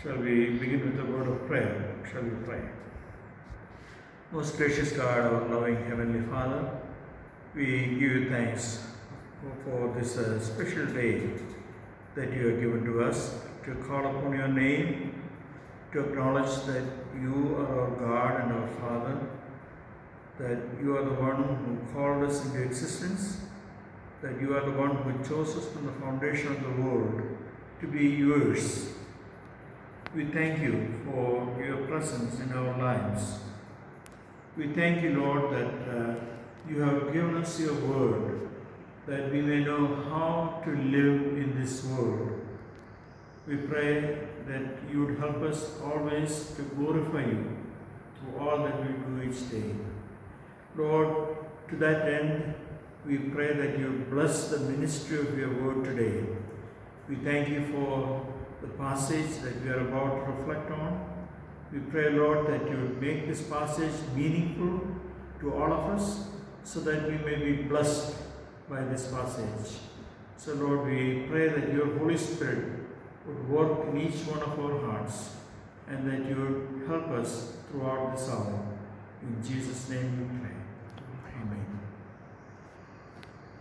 Shall we begin with a word of prayer? Shall we pray? Most gracious God, our loving Heavenly Father, we give you thanks for this special day that you have given to us to call upon your name, to acknowledge that you are our God and our Father, that you are the one who called us into existence, that you are the one who chose us from the foundation of the world to be yours. We thank you for your presence in our lives. We thank you, Lord, that you have given us your word, that we may know how to live in this world. We pray that you would help us always to glorify you through all that we do each day. Lord, to that end, we pray that you bless the ministry of your word today. We thank you for the passage that we are about to reflect on. We pray, Lord, that you would make this passage meaningful to all of us so that we may be blessed by this passage. So, Lord, we pray that your Holy Spirit would work in each one of our hearts and that you would help us throughout this hour. In Jesus' name we pray. Amen.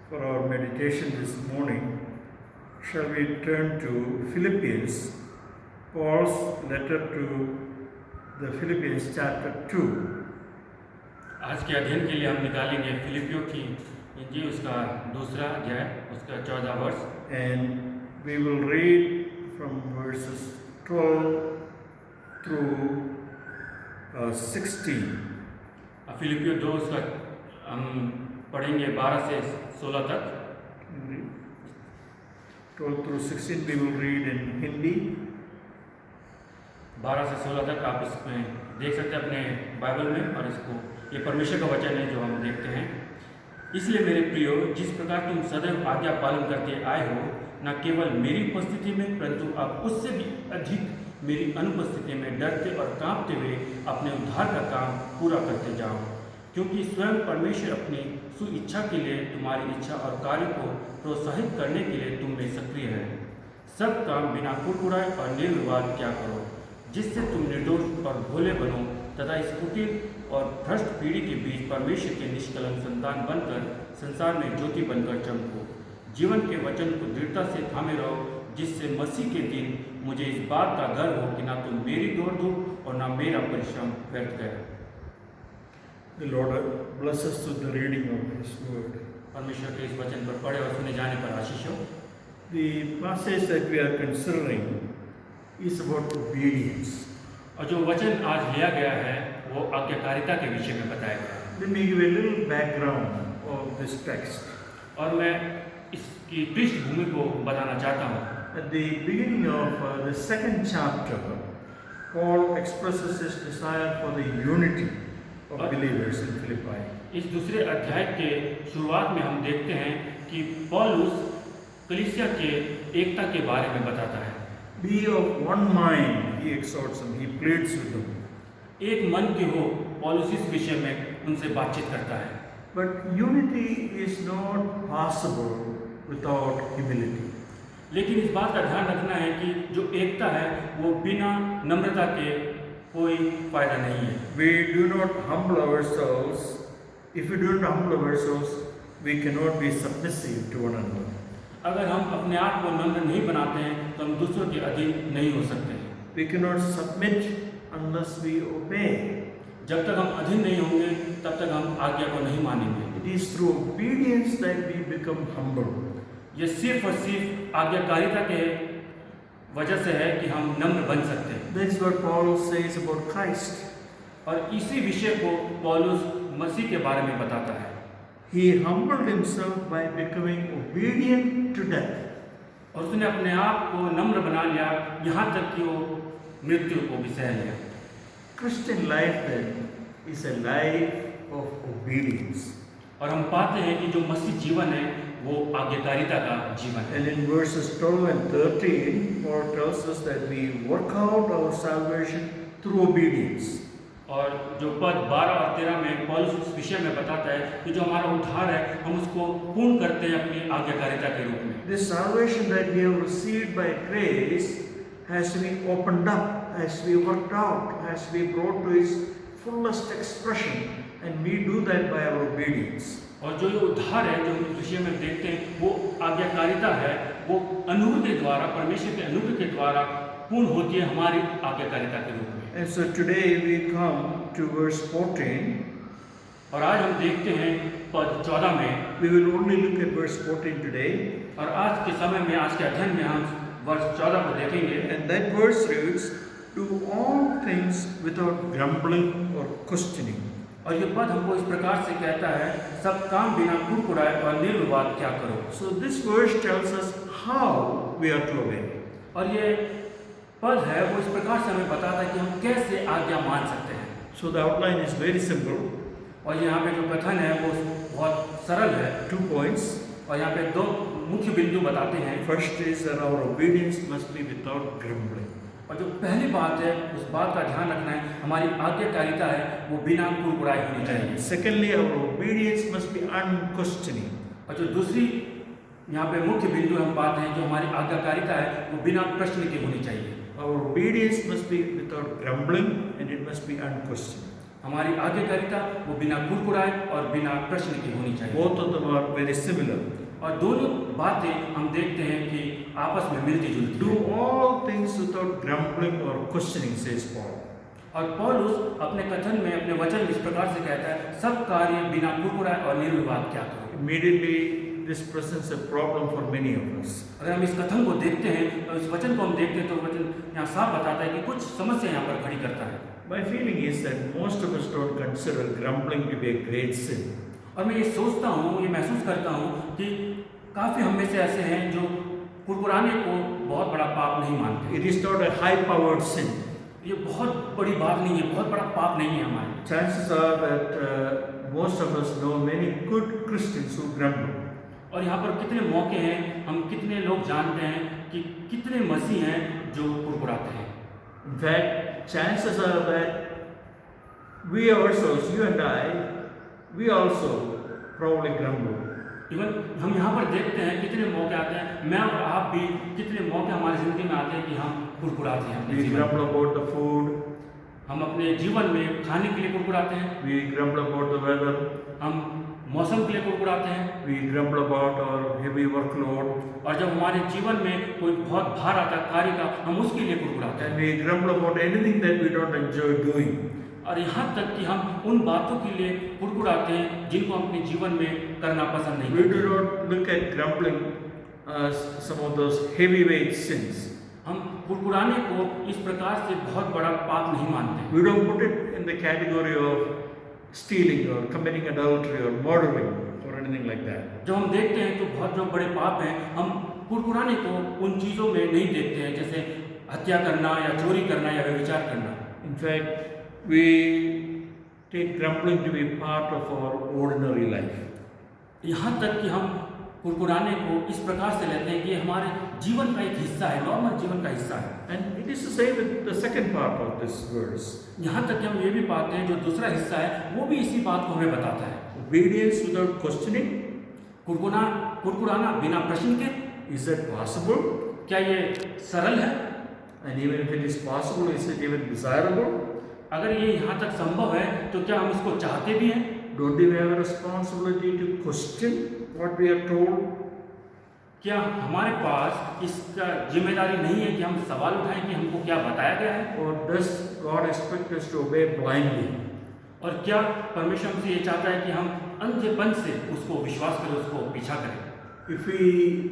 For our meditation this morning, shall we turn to Philippians, Paul's letter to the Philippians chapter 2. आज के अध्ययन के लिए हम निकालेंगे फिलिपियों की इंजील उसका दूसरा अध्याय उसका 14 वर्ष And we will read from verses 12 through 16. फिलिपियों 2 उसका हम पढ़ेंगे 12 से 16 तक 12 through 16 we will read in Hindi. 12 से 16 तक आप इसमें देख सकते हैं अपने बाइबल में, और इसको ये परमेश्वर का वचन है जो हम देखते हैं। इसलिए मेरे प्रियो, जिस प्रकार तुम सदैव आज्ञा पालन करते आए हो, न केवल मेरी उपस्थिति में परंतु अब उससे भी अधिक मेरी अनुपस्थिति में डरते और कांपते हुए अपने उद्धार का काम पूरा करते जाओ, क्योंकि स्वयं परमेश्वर अपनी सुइच्छा के लिए तुम्हारी इच्छा और कार्य को प्रोत्साहित करने के लिए तुम में सक्रिय है। सब काम बिना कुड़कुड़ाए और निर्विवाद क्या करो, जिससे तुम निर्दोष और भोले बनो तथा इस कुटिल और भ्रष्ट पीढ़ी के बीच परमेश्वर के निष्कलंक संतान बनकर संसार में ज्योति बनकर चमको। जीवन के वचन को दृढ़ता से थामे रहो, जिससे मसीह के दिन मुझे इस बात का गर्व हो कि ना तो मेरी दौड़ धूप और ना मेरा परिश्रम व्यर्थ गया। The Lord bless us through the reading of His word. परमेश्वर के इस वचन पर पढ़े और सुने जाने पर आशीष हो। The passage that we are considering is about obedience. और जो वचन आज लिया गया है वो आज्ञाकारिता के विषय में बताया गया है। Let me give a little background of this text. और मैं इसकी पृष्ठभूमि को बताना चाहता हूँ। At the beginning of the second chapter, Paul expresses his desire for the unity of believers in Philippi. इस दूसरे अध्याय के शुरुआत में हम देखते हैं कि पौलुस कलीसिया के एकता के बारे में बताता है। Be of one mind, he exhorts them, he pleads with them. एक मन के हो, पौलुस इस विषय में उनसे बातचीत करता है। But unity is not possible without humility. लेकिन इस बात का ध्यान रखना है कि जो एकता है वो बिना नम्रता के कोई फायदा नहीं है। We do not humble ourselves. If we do not humble ourselves, we cannot be submissive to one another. अगर हम अपने आप को नम्र नहीं बनाते हैं तो हम दूसरों के अधीन नहीं हो सकते हैं। We cannot submit unless we obey. जब तक हम अधीन नहीं होंगे तब तक हम आज्ञा को नहीं मानेंगे। It is through obedience that we become humble. ये सिर्फ और सिर्फ आज्ञाकारिता के वजह से है कि हम नम्र बन सकते हैं। That is what Paul says about Christ. और इसी विषय को पौलुस मसीह के बारे में बताता है। He humbled himself by becoming obedient to death. और उसने अपने आप को नम्र बना लिया यहाँ तक कि वो मृत्यु को भी सह लिया। Christian life then is a life of obedience. और हम पाते हैं कि जो मसीह जीवन है वो आज्ञाकारिता का जीवन है। And in verses 12 and 13, Paul tells us that we work out our salvation through obedience. और जो पद 12 और 13 में पौलुस उस विषय में बताता है कि जो हमारा उद्धार है हम उसको पूर्ण करते हैं अपनी आज्ञाकारिता के रूप में। This salvation that we have received by grace has to be opened up, has to be worked out, has to be brought to its fullest expression, and we do that by our obedience. और जो ये उद्धार है जो हम इस विषय में देखते हैं वो आज्ञाकारिता है, वो अनुग्रह के द्वारा, परमेश्वर के अनुग्रह के द्वारा पूर्ण होती है हमारी आज्ञाकारिता के रूप में। And so today we come to verse 14. और आज हम देखते हैं पद 14 में, We will only look at verse 14 today, और आज के समय में, आज के अध्ययन में हम वर्ष 14 को देखेंगे। and that verse reads, "Do all things without grumbling or questioning." और ये पद हमको इस प्रकार से कहता है, सब काम बिना कुड़कुड़ाए और निर्विवाद क्या करो। So this verse tells us how we are to obey. और ये पद है वो इस प्रकार से हमें बताता है कि हम कैसे आज्ञा मान सकते हैं। So the outline is very simple. और यहाँ पे जो कथन है वो बहुत सरल है। 2 points. और यहाँ पे 2 मुख्य बिंदु बताते हैं। First is that our obedience must be without grumbling. और जो पहली बात है उस बात का ध्यान रखना है, हमारी आज्ञाकारिता है वो बिना कुड़कुड़ाए होनी चाहिए। Secondly, our obedience must be unquestioning. और जो दूसरी यहाँ पे मुख्य बिंदु हम पाते हैं, जो हमारी आज्ञाकारिता है वो बिना प्रश्न के होनी चाहिए। Our obedience must be without grumbling and it must be unquestioning. हमारी आज्ञाकारिता वो बिना कुड़कुड़ाए और बिना प्रश्न की होनी चाहिए। Both of them are very similar. और दोनों बातें हम देखते हैं कि आपस में मिलती जुलती Do हैं। all things without grumbling or questioning, says Paul. और पौलुस अपने कथन में, अपने वचन में इस प्रकार से कहता है, सब कार्य बिना कुड़कुड़ाए और निर्विवाद क्या करो। Immediately, this presents a problem for many of us. अगर हम इस कथन को देखते हैं और इस वचन को हम देखते हैं तो वचन यहाँ साफ बताता है कि कुछ समस्या यहाँ पर खड़ी करता है। My feeling is that most of us don't consider grumbling to be a great sin. और मैं ये सोचता हूँ, ये महसूस करता हूँ कि काफ़ी हम में से ऐसे हैं जो कुड़कुड़ाने को बहुत बड़ा पाप नहीं मानते। It is not a high-powered sin. ये बहुत बड़ी बात नहीं है, बहुत बड़ा पाप नहीं है हमारे। Chances are that most of us know many good Christians who grumble. और यहाँ पर कितने मौके हैं, हम कितने लोग जानते हैं कि कितने मसीह हैं जो कुड़कुड़ाते हैं। In fact, chances are that we ourselves, you and I, we also probably grumble. Even हम यहाँ पर देखते हैं कितने मौके आते हैं, मैं और आप भी कितने मौके हमारी ज़िंदगी में आते हैं कि हम कुड़कुड़ाते हैं अपने We जीवन में। grumble about the food. हम अपने जीवन में खाने के लिए कुड़कुड़ाते हैं, We grumble about the weather. हम मौसम के लिए कुड़कुड़ाते हैं, We grumble about our heavy workload. और जब हमारे जीवन में कोई बहुत भार आता है कार्य का, हम उसके लिए कुड़कुड़ाते हैं। And we grumble about anything that we don't enjoy doing. और यहाँ तक कि हम उन बातों के लिए कुड़कुड़ाते हैं जिनको हम अपने जीवन में करना पसंद नहीं We करते। do not look at grumbling as some of those heavyweight sins. हम कुड़कुड़ाने को इस प्रकार से बहुत बड़ा पाप नहीं मानते। We don't put it in the category of stealing or committing adultery or murdering or anything like that. जब हम देखते हैं तो बहुत जो बड़े पाप हैं, हम कुड़कुड़ाने को उन चीज़ों में नहीं देखते हैं, जैसे हत्या करना या चोरी करना या व्यभिचार करना। In fact, we take grumbling to be part of our ordinary life. यहाँ तक कि हम कुड़कुड़ाने को इस प्रकार से लेते हैं कि ये हमारे जीवन का एक हिस्सा है, नॉर्मल जीवन का हिस्सा है। And it is the same with the second part of this verse. यहाँ तक कि हम ये भी पाते हैं जो दूसरा हिस्सा है वो भी इसी बात को हमें बताता है। Obedience without questioning, कुड़कुड़ाना बिना प्रश्न के, is that possible? क्या ये सरल है? And even if it is possible, is it even desirable? अगर ये यहाँ तक संभव है तो क्या हम इसको चाहते भी हैं? Don't we have a responsibility to question what we are told? क्या हमारे पास इसका जिम्मेदारी नहीं है कि हम सवाल उठाएं कि हमको क्या बताया गया है? Or does God expect us to obey blindly? और क्या परमेश्वर हमसे ये चाहता है कि हम अंधेपन से उसको विश्वास करें, उसको पीछा करें? If we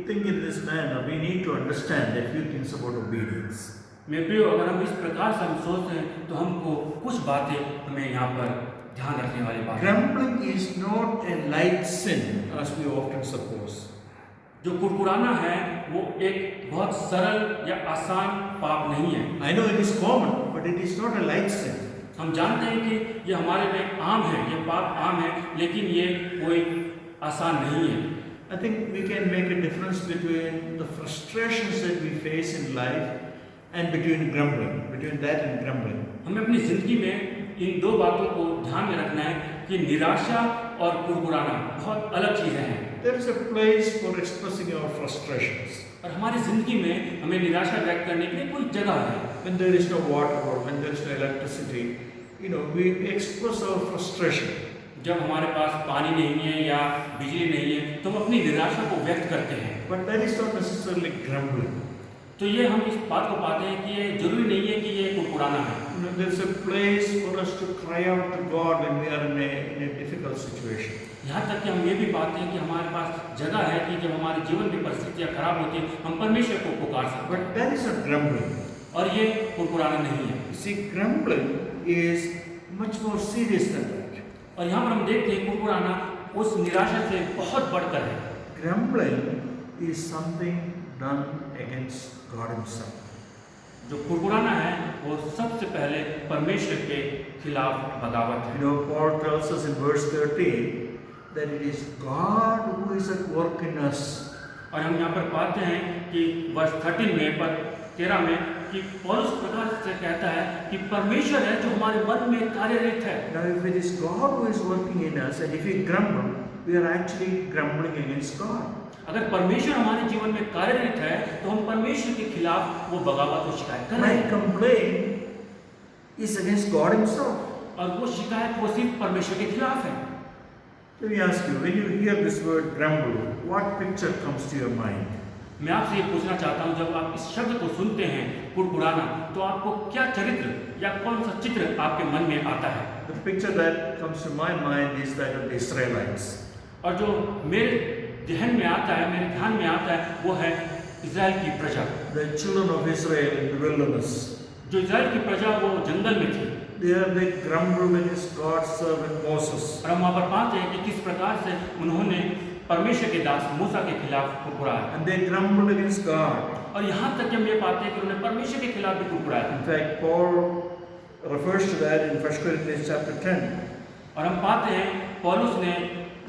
think in this manner, we need to understand a few things about obedience. मेरे प्रियो, अगर हम इस प्रकार से हम सोचते हैं तो हमको कुछ बातें हमें यहाँ पर ध्यान रखने वाली बात है। Grumbling is not a light sin, as we often suppose. जो कुड़कुड़ाना है वो एक बहुत सरल या आसान पाप नहीं है। I know it is common, but it is not a light sin. हम जानते हैं कि ये हमारे में आम है, ये पाप आम है, लेकिन ये कोई आसान नहीं है। I think we can make a difference between the frustrations that we face in life and between that and grumbling. हमें अपनी जिंदगी में इन दो बातों को ध्यान में रखना है कि निराशा और कुड़कुड़ाना बहुत अलग चीज़ें हैं। There is a place for expressing our frustrations. और हमारी ज़िंदगी में हमें निराशा व्यक्त करने के लिए कोई जगह है। When there is no water or when there is no electricity, we express our frustration. जब हमारे पास पानी नहीं है या बिजली नहीं है तो हम अपनी निराशा को व्यक्त करते हैं। But that is not necessarily grumbling. तो ये हम इस बात को पाते हैं कि ये जरूरी नहीं है कि ये कुरकुराना है। There is a place for us to cry out to God when we are in a difficult situation. यहाँ तक कि हम ये भी पाते हैं कि हमारे पास जगह है कि जब हमारे जीवन में परिस्थितियाँ खराब होती हैं हम परमेश्वर को पुकार सकते हैं। But that is not grumbling. और ये कुरकुराना नहीं है। You see, grumbling is much more serious than that. और यहाँ पर हम देखते हैं कुरकुराना उस निराशा से बहुत बढ़कर है। Grumbling is something done against God Himself. जो कुरकुराना है वो सबसे पहले परमेश्वर के खिलाफ बगावत है। Paul tells us in verse 13 that it is God who is at work in us. और हम यहाँ पर पाते हैं कि वर्ष 13 में पर 13 में कि पौलुस प्रकार से कहता है कि परमेश्वर है जो हमारे मन में कार्यरत है। Now if it is God who is working in us and if we grumble, we are actually grumbling against God. अगर परमेश्वर हमारे जीवन में कार्यरत है तो हम परमेश्वर के खिलाफ वो बगावत और शिकायत कर रहे My हैं। complaint is against God Himself. और वो शिकायत वो सिर्फ परमेश्वर के खिलाफ है। Let me ask you, when you hear this word grumble, what picture comes to your mind? मैं आपसे ये पूछना चाहता हूँ जब आप इस शब्द को सुनते हैं कुरकुराना तो आपको क्या चरित्र या कौन सा चित्र आपके मन में आता है? The picture that comes to my mind is that of the Israelites. और जो मेरे ध्यान में आता है मेरे ध्यान में आता है वो है इज़राइल की प्रजा। The children of Israel in the wilderness. जो इज़राइल की प्रजा वो जंगल में थी। There they grumbled against God's servant Moses. और हम वहाँ पर पाते हैं कि किस प्रकार से उन्होंने परमेश्वर के दास मूसा के खिलाफ कुरकुराया। And they grumbled against God. और यहाँ तक कि हम ये पाते हैं कि उन्होंने परमेश्वर के खिलाफ भी कुरकुराया। In fact, Paul refers to that in 1 Corinthians chapter 10. और हम पाते हैं पौलुस ने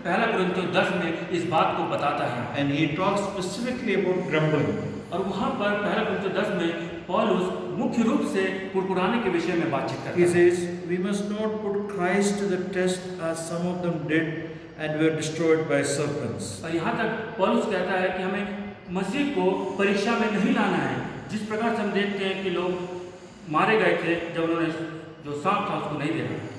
पहला कुरिन्थियों 10 में इस बात को बताता है। And he talks specifically about grumbling. और वहाँ पर पहला कुरिन्थियों 10 में पौलुस मुख्य रूप से कुरकुराने के विषय में बातचीत करता He है। says, we must not put Christ to the test as some of them did and were destroyed by serpents. और यहाँ तक पौलुस कहता है कि हमें मसीह को परीक्षा में नहीं लाना है जिस प्रकार से हम देखते हैं कि लोग मारे गए थे जब उन्होंने जो सांप था उसको नहीं देखा।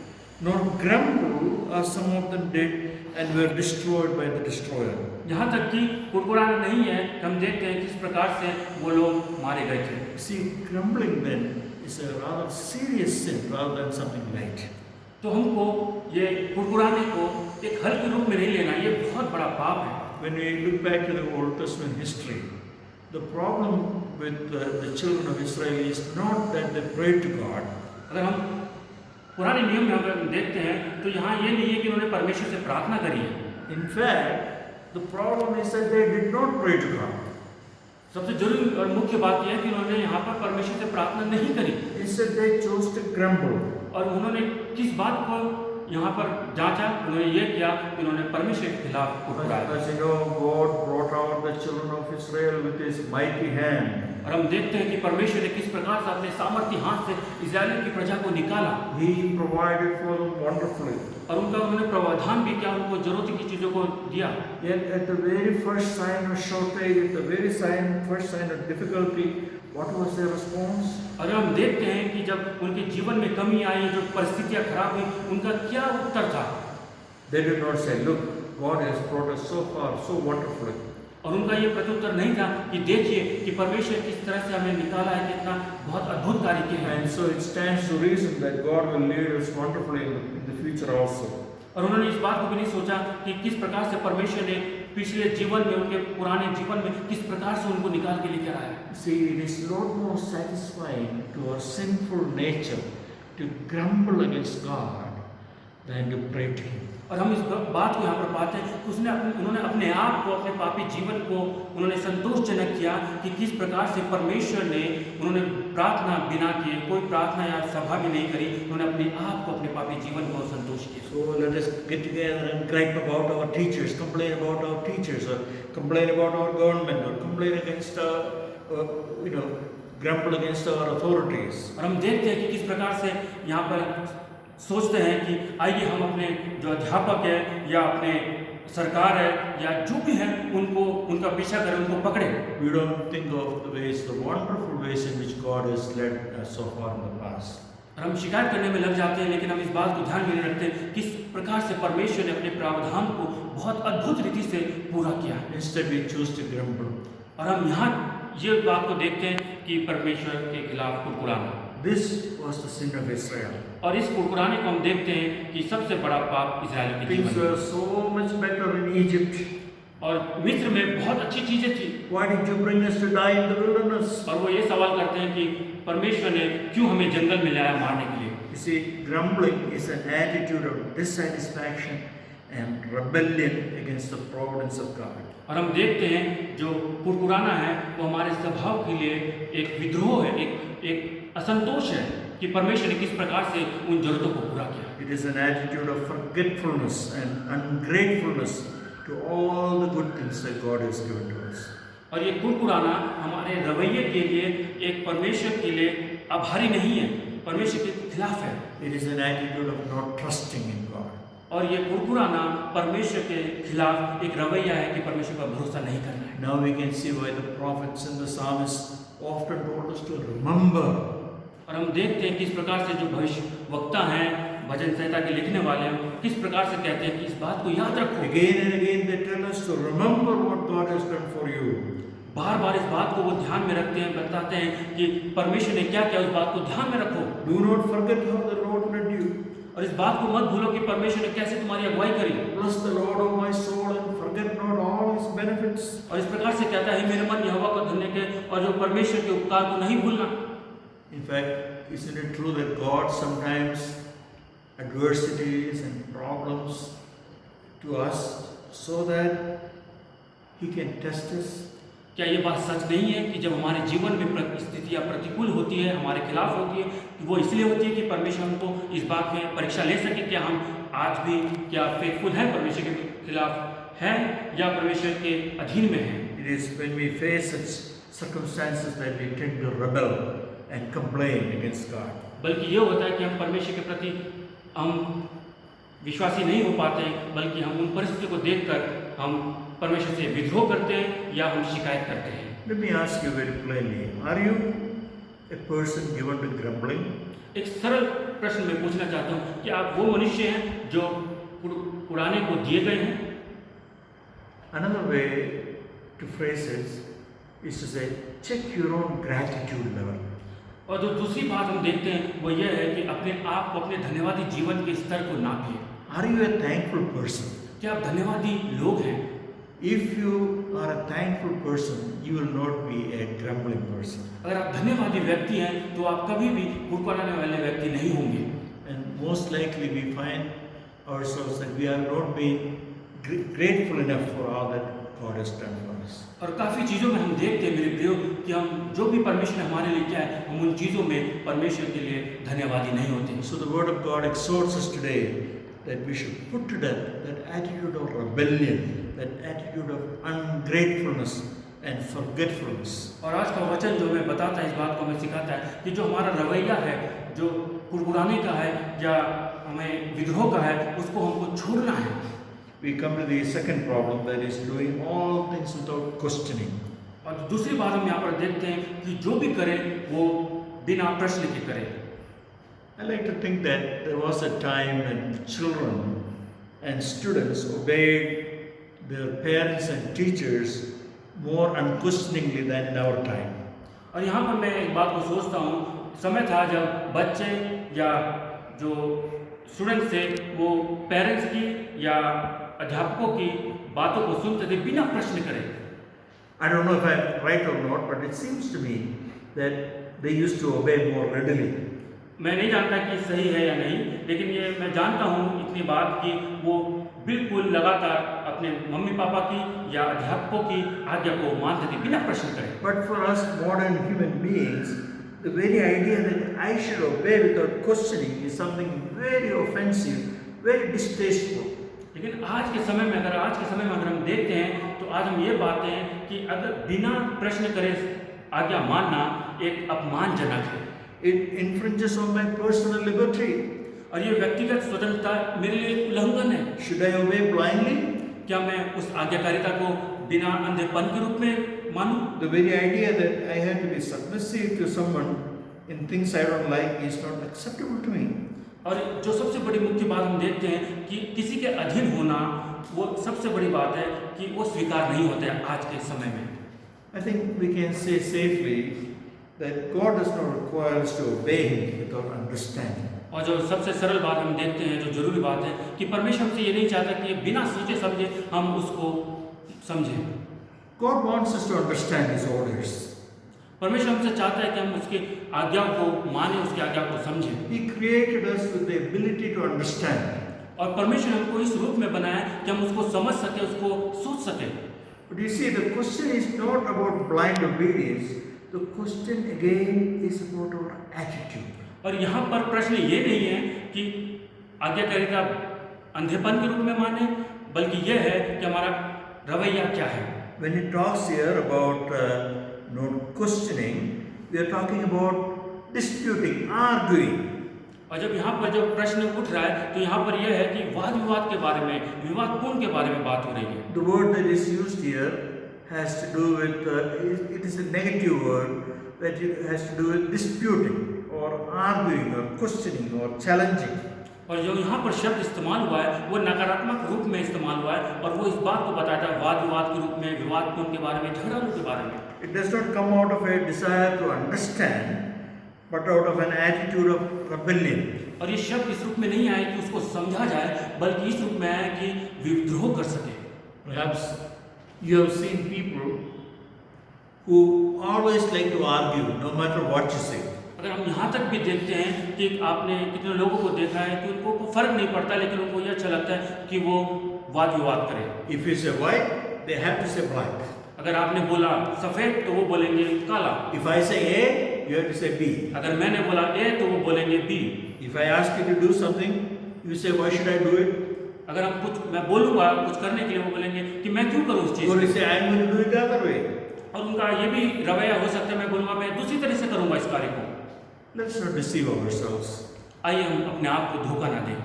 Nor grumble as some of them did and were destroyed by the destroyer. यहाँ तक कि कुरकुराना नहीं है कि हम देखते हैं किस प्रकार से वो लोग मारे गए थे। See, grumbling then is a rather serious sin rather than something light. तो हमको ये कुरकुराने को एक हल्के रूप में नहीं लेना, ये बहुत बड़ा पाप है। When we look back to the Old Testament history, the problem with the children of Israel is not that they prayed to God. अगर हम पुराने नियम में अगर देखते हैं तो यहाँ ये नहीं है कि उन्होंने परमेश्वर से प्रार्थना करी है। In fact, the problem is that they did not pray to God. सबसे जरूरी और मुख्य बात यह है कि उन्होंने यहाँ पर परमेश्वर से प्रार्थना नहीं करी। Instead, they chose to grumble. और उन्होंने किस बात को यहाँ पर जांचा, उन्होंने ये किया कि उन्होंने परमेश्वर के खिलाफ कुरकुराया। As you know, God brought out the children of Israel with His mighty hand. और हम देखते हैं कि परमेश्वर ने किस प्रकार से अपने सामर्थ्य हाथ से इस्राएल की प्रजा को निकाला। He provided for them wonderfully. और उनका उन्होंने प्रावधान भी किया, उनको जरूरत की चीजों को दिया। Yet at the very first sign of shortage, at the very first sign of difficulty, what was their response? और हम देखते हैं कि जब उनके जीवन में कमी आई, जो परिस्थितियां खराब हुई, उनका क्या उत्तर था? They did not say, "Look, God has brought us so far, so wonderfully." और उनका ये प्रत्युत्तर नहीं था कि देखिए कि परमेश्वर किस तरह से हमें निकाला है, कितना बहुत अद्भुत कार्य किए हैं। And so it stands to reason that God will lead us wonderfully in the future also. और उन्होंने इस बात को भी नहीं सोचा कि किस प्रकार से परमेश्वर ने पिछले जीवन में, उनके पुराने जीवन में किस प्रकार से उनको निकाल के लेकर आया। See, it is a lot more satisfying to our sinful nature to grumble against God than to pray to Him. और हम इस बात को यहाँ पर पाते हैं कि उन्होंने अपने आप को, अपने पापी जीवन को उन्होंने संतोषजनक किया कि किस प्रकार से परमेश्वर ने, उन्होंने प्रार्थना बिना किए, कोई प्रार्थना या सभा भी नहीं करी, उन्होंने अपने आप को, अपने पापी जीवन को संतोष किया। So let us get together and gripe about our teachers, complain about our teachers, or complain about our government, or complain against grumble against our authorities. और हम देखते हैं कि किस प्रकार से यहाँ पर सोचते हैं कि आइए हम अपने जो अध्यापक है या अपने सरकार है या जो भी है उनको उनका पीछा करें, उनको पकड़े। We don't think of the ways, the wonderful ways in which God has led us so far in the past. और हम शिकायत करने में लग जाते हैं, लेकिन हम इस बात को ध्यान में नहीं रखते किस प्रकार से परमेश्वर ने अपने प्रावधान को बहुत अद्भुत रीति से पूरा किया। Instead, we choose to grumble. और हम यहाँ ये बात को देखते हैं कि परमेश्वर के खिलाफ कुड़कुड़ाना। This was the sin of Israel. और इस कुड़कुड़ाने को हम देखते हैं कि सबसे बड़ा पाप इजराइल के Things जीवन में। were so much better in Egypt. और मिस्र में बहुत अच्छी चीजें थी। Why did you bring us to die in the wilderness? और वो ये सवाल करते हैं कि परमेश्वर ने क्यों हमें जंगल में लाया मारने के लिए। You see, grumbling is an attitude of dissatisfaction and rebellion against the providence of God. और हम देखते हैं जो कुड़कुड़ाना है वो हमारे स्वभाव के लिए एक विद्रोह है, एक असंतोष है कि परमेश्वर ने किस प्रकार से उन जरूरतों को पूरा किया। It is an attitude of forgetfulness and ungratefulness to all the good things that God has given to us. और ये कुड़कुड़ाना हमारे रवैये के लिए एक परमेश्वर के लिए आभारी नहीं है, परमेश्वर के खिलाफ है। It is an attitude of not trusting in God. और ये कुड़कुड़ाना परमेश्वर के खिलाफ एक रवैया है कि परमेश्वर पर भरोसा नहीं करना है। Now we can see why the prophets and the psalmists often told us to remember. और हम देखते हैं किस प्रकार से जो भविष्य वक्ता हैं, भजन संहिता के लिखने वाले हैं, किस प्रकार से कहते हैं कि इस बात को याद रखो। Again and again they tell us to remember what God has done for you. बार बार इस बात को वो ध्यान में रखते हैं, बताते हैं कि परमेश्वर ने क्या किया, उस बात को ध्यान में रखो। Do not forget how the Lord led you. और इस बात को मत भूलो कि परमेश्वर ने कैसे तुम्हारी अगुवाई करी। Bless the Lord, O my soul, and forget not all His benefits. और इस प्रकार से कहता है मेरे मन यहोवा को धन्य के, और जो परमेश्वर के उपकार को नहीं भूलना। In fact, isn't it true that God sometimes adversities and problems to us so that He can test us? क्या ये बात सच नहीं है कि जब हमारे जीवन में स्थितियाँ प्रतिकूल होती है, हमारे खिलाफ होती है, तो वो इसलिए होती है कि परमेश्वर हमको इस बात में परीक्षा ले सके कि हम आज भी क्या फेथफुल हैं, परमेश्वर के खिलाफ हैं या परमेश्वर के अधीन में हैं। It is when we face such circumstances that we tend to rebel and complain against God. बल्कि ये होता है कि हम परमेश्वर के प्रति हम विश्वासी नहीं हो पाते, बल्कि हम उन परिस्थितियों को देखकर हम परमेश्वर से विद्रोह करते हैं या हम शिकायत करते हैं। Let me ask you very plainly, are you a person given to grumbling? एक सरल प्रश्न मैं पूछना चाहता हूँ कि आप वो मनुष्य हैं जो कुड़ाने को दिए गए हैं? Another way to phrase it is to say, check your own gratitude level. और जो दूसरी बात हम देखते हैं वो ये है कि अपने आप को, अपने धन्यवादी जीवन के स्तर को नापिए। Are you a thankful person? क्या आप धन्यवादी लोग हैं? If you are a thankful person, you will not be a grumbling person. अगर आप धन्यवादी व्यक्ति हैं तो आप कभी भी कुड़कुड़ाने वाले व्यक्ति नहीं होंगे। And most likely we find ourselves that we have not been grateful enough for all that God has done for us. और काफ़ी चीज़ों में हम देखते हैं मेरे प्रियो कि हम जो भी परमेश्वर ने हमारे लिए किया है, हम उन चीज़ों में परमेश्वर के लिए धन्यवादी नहीं होते। So the word of God exhorts us today that we should put to death that attitude of rebellion, that attitude of ungratefulness and forgetfulness. और आज का वचन जो हमें बताता है, इस बात को हमें सिखाता है कि जो हमारा रवैया है, जो कुड़कुड़ाने का है या हमें विद्रोह का है, उसको हमको छोड़ना है। We come to the second problem, that is doing all things without questioning. और दूसरी बात हम यहाँ पर देखते हैं कि जो भी करे वो बिना प्रश्न के करे। I like to think that there was a time when children and students obeyed their parents and teachers more unquestioningly than in our time. और यहाँ पर मैं एक बात को सोचता हूँ, समय था जब बच्चे या जो स्टूडेंट्स थे वो पेरेंट्स की या अध्यापकों की बातों को सुनते थे बिना प्रश्न करे। I don't know if I'm right or not, but it seems to me that they used to obey more readily. मैं नहीं जानता कि सही है या नहीं, लेकिन ये मैं जानता हूँ इतनी बात कि वो बिल्कुल लगातार अपने मम्मी पापा की या अध्यापकों की आज्ञा को मानते थे बिना प्रश्न करे। But for us modern human beings, the very idea that I should obey without questioning is something very offensive, very distasteful. लेकिन आज के समय में अगर हम देखते हैं तो आज हम ये बातें हैं कि अगर बिना प्रश्न करे आज्ञा मानना एक अपमानजनक है। It infringes on my personal liberty. और ये व्यक्तिगत स्वतंत्रता मेरे लिए उल्लंघन है। Should I obey blindly? क्या मैं उस आज्ञाकारिता को बिना अंधेपन के रूप में मानूं? The very idea that I have to be submissive to someone in things I don't like is not acceptable to me. और जो सबसे बड़ी मुख्य बात हम देखते हैं कि किसी के अधीन होना, वो सबसे बड़ी बात है कि वो स्वीकार नहीं होता है आज के समय में। I think we can say safely that God does not require us to obey Him without understanding. और जो सबसे सरल बात हम देखते हैं, जो जरूरी बात है कि परमेश्वर हमसे ये नहीं चाहता कि बिना सोचे समझे हम उसको समझें। God wants us to understand His orders. परमेश्वर हमसे चाहता है कि हम उसकी आज्ञाओं को माने, उसकी आज्ञा को समझें। He created us with the ability to understand. और परमेश्वर हमको इस रूप में बनाया कि हम उसको समझ सके, उसको सोच सके। But you see, the question is not about blind obedience. The question again is about our attitude. और यहाँ पर प्रश्न ये नहीं है कि आज्ञाकारिता अंधेपन के रूप में माने, बल्कि यह है कि हमारा रवैया क्या है। When it talks here about not questioning, we are talking about disputing, arguing. और जब यहाँ पर जब प्रश्न उठ रहा है तो यहाँ पर यह है कि वाद विवाद के बारे में, विवादपूर्ण के बारे में बात हो रही है। The word that is used here has to do with, it is a negative word that it has to do with disputing or arguing or questioning or challenging. और जो यहाँ पर शब्द इस्तेमाल हुआ है वो नकारात्मक रूप में इस्तेमाल हुआ है और वो इस बात को बताता है वाद विवाद के रूप में, विवादपूर्ण के बारे में, झगड़ालू के बारे में। It does not come out of a desire to understand, but out of an attitude of rebellion. और ये शब्द इस रूप में नहीं आया कि उसको समझा जाए, बल्कि इस रूप में आया कि विद्रोह कर सके। Perhaps you have seen people who always like to argue, no matter what you say. अगर हम यहाँ तक भी देखते हैं कि आपने कितने लोगों को देखा है कि उनको फर्क नहीं पड़ता, लेकिन उनको ये अच्छा लगता है कि वो वाद विवाद करें। If you say white, they have to say black. अगर आपने बोला सफेद तो वो बोलेंगे काला। If I say A, you have to say B. अगर मैंने बोला ए तो वो बोलेंगे B. If I ask you to do something, you say why should I do it? अगर हम कुछ मैं बोलूँगा कुछ करने के लिए, वो बोलेंगे कि मैं क्यों करूँ उस चीज़ Or को। you say I am going to do it the other way. और उनका ये भी रवैया हो सकता है, मैं बोलूँगा मैं दूसरी तरह से करूँगा इस कार्य को। Let's not deceive ourselves. आइए हम अपने आप को धोखा ना दें।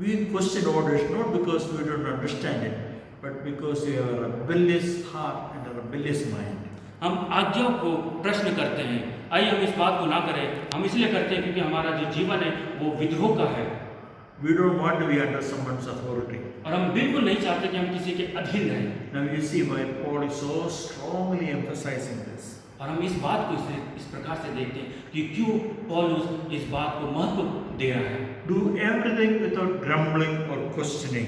We question orders not because we don't understand it, but because we have a rebellious heart and a rebellious mind. हम आज्ञाओं को प्रश्न करते हैं। आइए हम इस बात को ना करें, हम इसलिए करते हैं क्योंकि हमारा जो जीवन है वो विद्रोह का है। We don't want to be under someone's authority. और हम बिल्कुल नहीं चाहते कि हम किसी के अधीन रहें। Now you see why Paul is so strongly emphasizing this. और हम इस बात को इस प्रकार से देखते हैं कि क्यों पौलुस इस बात को महत्व दे रहा है। Do everything without grumbling or questioning.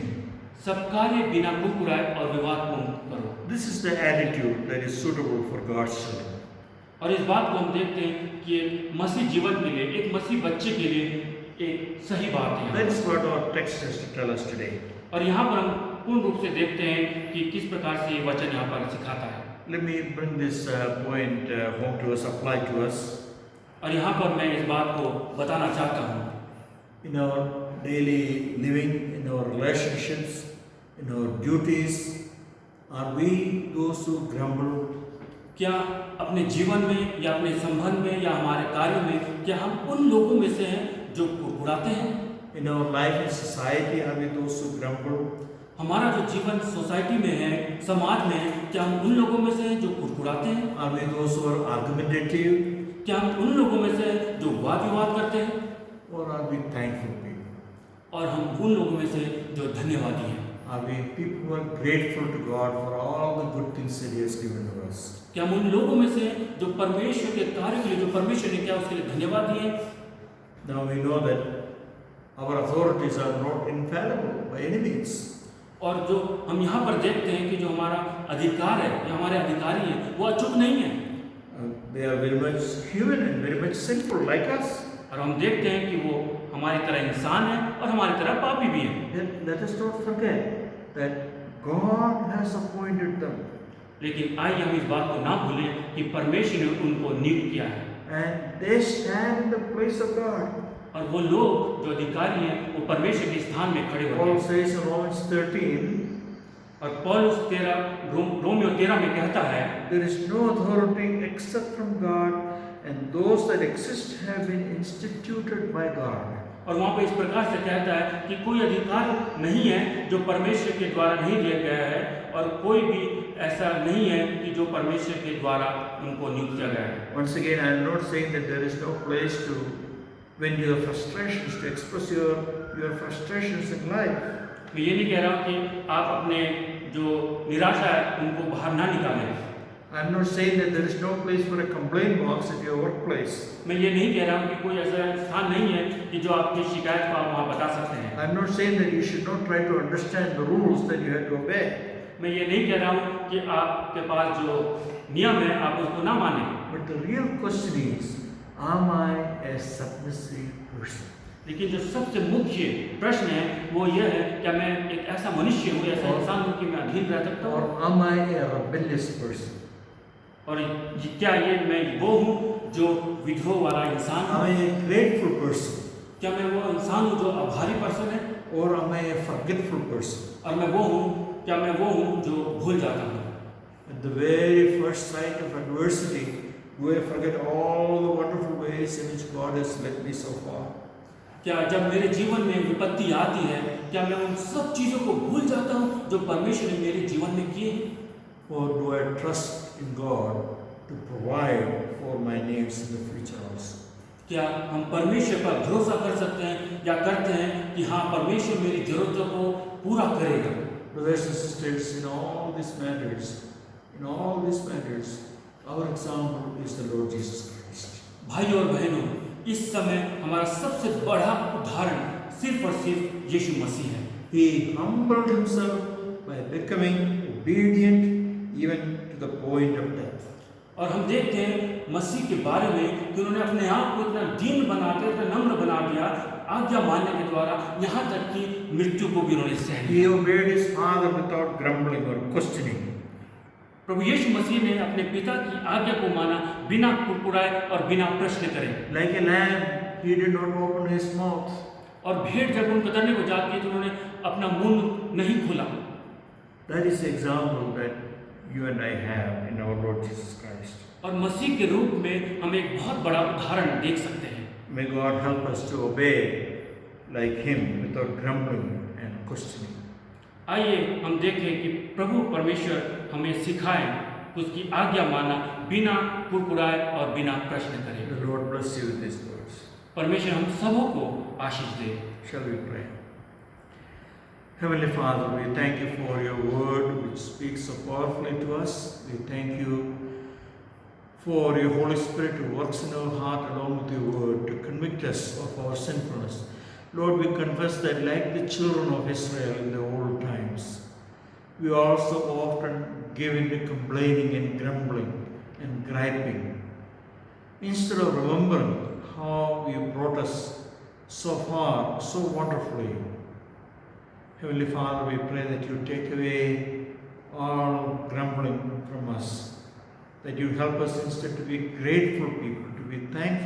सब कार्य बिना कुरकुराए और विवादपूर्ण करो। This is the attitude that is suitable for God's children. और इस बात को हम देखते हैं कि एक मसीह जीवन के लिए, एक मसीह बच्चे के लिए एक सही बात है। That is what our text has to tell us today. और यहाँ पर हम पूर्ण रूप से देखते हैं कि किस प्रकार से ये वचन यहाँ पर सिखाता है। Let me bring this point home to us, apply to us. और यहाँ पर मैं इस बात को बताना चाहता हूँ। In our daily living, in our relationships, in our duties, are we those who grumble? क्या अपने जीवन में या अपने संबंध में या हमारे कार्यों में क्या हम उन लोगों में से हैं जो कुड़कुड़ाते हैं? In our life in society, are we those who grumble? हमारा जो जीवन सोसाइटी में है, समाज में है, क्या हम उन लोगों में से हैं जो कुड़कुड़ाते हैं? Are we those who are argumentative? क्या हम उन लोगों में से हैं जो वाद विवाद करते हैं? Or are we thankful people? और हम उन लोगों में से जो धन्यवादी हैं? Are we people who are grateful to God for all the good things that He has given to us? क्या हम उन लोगों में से हैं जो परमेश्वर के कार्य के लिए, जो परमेश्वर ने किया उसके लिए धन्यवाद दिए? Now we know that our authorities are not infallible by any means. और जो हम यहाँ पर देखते हैं कि जो हमारा अधिकार है या हमारे अधिकारी हैं वो अचूक नहीं है। They are very much human and very much sinful like us. और हम देखते हैं कि वो हमारी तरह इंसान है और हमारी तरह पापी भी है। Then let us not forget that God has appointed them. लेकिन आइए हम इस बात को ना भूलें कि परमेश्वर ने उनको नियुक्त किया है। And they stand in the place of God. और वो लोग जो अधिकारी हैं वो परमेश्वर के स्थान में खड़े होते Paul हैं। says in Romans 13, और पौलुस रोमियो 13 में कहता है, there is no authority except from God, and those that exist have been instituted by God. और वहाँ पे इस प्रकार से कहता है कि कोई अधिकार नहीं है जो परमेश्वर के द्वारा नहीं दिया गया है, और कोई भी ऐसा नहीं है कि जो परमेश्वर के द्वारा उनको नियुक्त किया गया है। Once again, I am not saying that there is no place to vent your frustrations, to express your frustrations in life. मैं ये नहीं कह रहा हूँ कि आप अपने जो निराशा है उनको बाहर ना निकालें। I am not saying that there is no place for a complaint box at your workplace. मैं ये नहीं कह रहा हूँ कि कोई ऐसा स्थान नहीं है कि जो आपकी शिकायत को आप वहाँ बता सकते हैं। I am not saying that you should not try to understand the rules that you have to obey. मैं ये नहीं कह रहा हूँ कि आपके पास जो नियम है आप उसको ना माने। But the real question is, am I a submissive person? लेकिन जो सबसे मुख्य प्रश्न है वो यह है, क्या मैं एक ऐसा मनुष्य हूँ, ऐसा इंसान हूँ कि मैं अधीन रह सकता हूँ, Or am I a rebellious person? और क्या ये मैं वो हूँ जो विद्रोह वाला इंसान Am I हूँ? a grateful person? क्या मैं वो इंसान हूँ जो आभारी पर्सन है, Or am I a forgetful person? और मैं वो हूँ, क्या मैं वो हूँ जो भूल जाता हूँ? At the very first sight of adversity, do I forget all the wonderful ways in which God has led me so far? क्या जब मेरे जीवन में विपत्ति आती है, क्या मैं उन सब चीज़ों को भूल जाता हूँ जो परमेश्वर ने मेरे जीवन में किए? Or do I trust in God to provide for my needs in the future also? क्या हम परमेश्वर पर भरोसा कर सकते हैं या करते हैं कि हाँ परमेश्वर मेरी जरूरतों को पूरा करेगा? Brothers and sisters, in all these matters, our example is the Lord Jesus Christ. भाइयों और बहनों, इस समय हमारा सबसे बड़ा उदाहरण सिर्फ और सिर्फ यीशु मसीह है। He humbled himself by becoming obedient even to the point of death. और हम देखते हैं मसीह के बारे में कि उन्होंने अपने आप को इतना दीन बना के, इतना नम्र बना दिया आज्ञा मानने के द्वारा, यहाँ तक कि मृत्यु को भी उन्होंने सह लिया। He obeyed his Father without grumbling or questioning. प्रभु यीशु मसीह ने अपने पिता की आज्ञा को माना बिना कुड़कुड़ाए और बिना प्रश्न करे। Like a lamb, he did not open his mouth. और भेड़ जब उन कतरने को जाती है तो उन्होंने अपना मुंह नहीं खोला। That is the example that you and I have in our Lord Jesus Christ. और मसीह के रूप में हम एक बहुत बड़ा उदाहरण देख सकते हैं। May God help us to obey like him without grumbling and questioning. आइए हम देखें कि प्रभु परमेश्वर हमें सिखाए उसकी आज्ञा माना बिना कुड़कुड़ाए और बिना प्रश्न करे। The Lord bless you with these words. परमेश्वर हम सबों को आशीष दे। Shall we pray? Heavenly Father, we thank you for your word which speaks so powerfully to us. We thank you for your Holy Spirit who works in our heart along with your word to convict us of our sinfulness. Lord, we confess that like the children of Israel in the old times, we also often give in to complaining and grumbling and griping. Instead of remembering how you brought us so far, so wonderfully, Heavenly Father, we pray that you take away all grumbling from us, that you help us instead to be grateful people, to be thankful